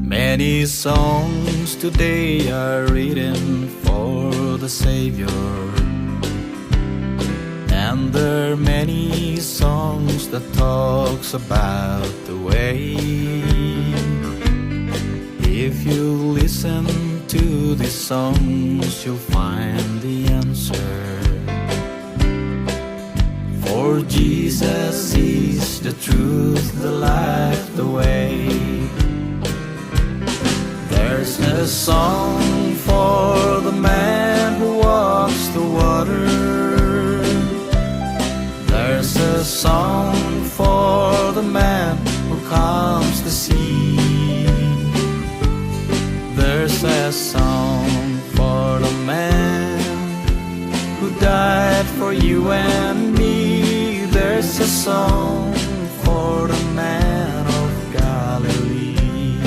Many songs today are written for the Savior, and there are many songs that talks about the way. If you listen to these songs, you'll find the answer. For Jesus is the truth, the life, the way. There's a song for the man who walks the water. There's a song for the man who calms the sea. There's a song for the man who died for you and me. There's a song for the man of Galilee.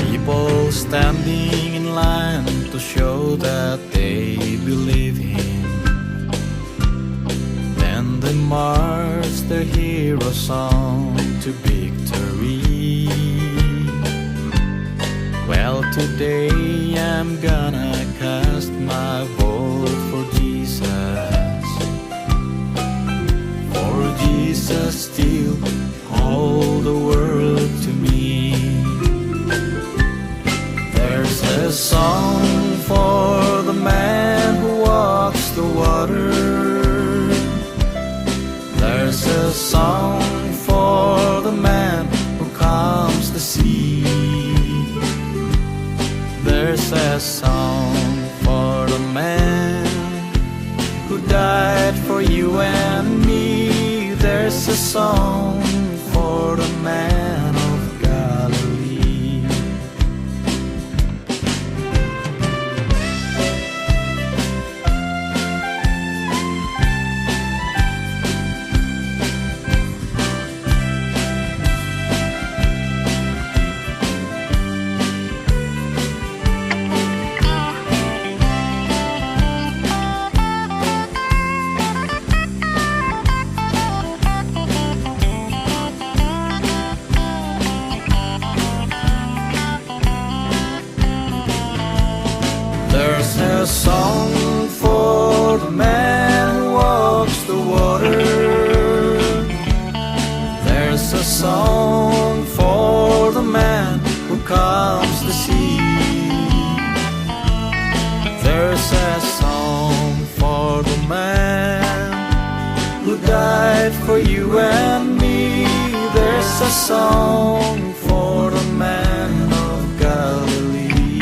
People standing in line to show that they believe him. Then they march their hero song to victory. Well, today I'm gonna cast my vote for Jesus. For Jesus still holds the world to me. There's a song for the man who walks the water. There's a song for the man who calms the sea. There's a song for the man who died for you and me. There's a song for the man of Galilee. There's a song for the man who walks the water. There's a song for the man who calms the sea. There's a song for the man who died for you and me. There's a song for the man of Galilee.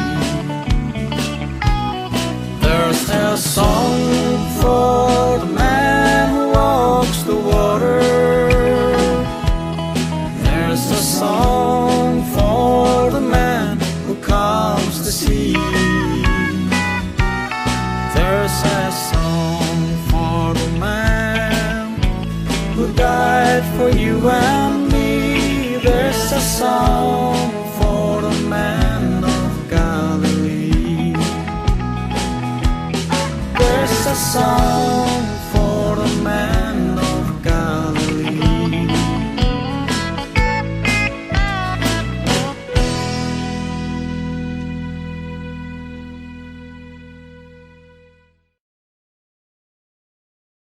There's a song for the man who walks the water. There's a song for the man who calms the sea. There's a song for the man who died for you and me. There's a song for the man of Galilee. There's a song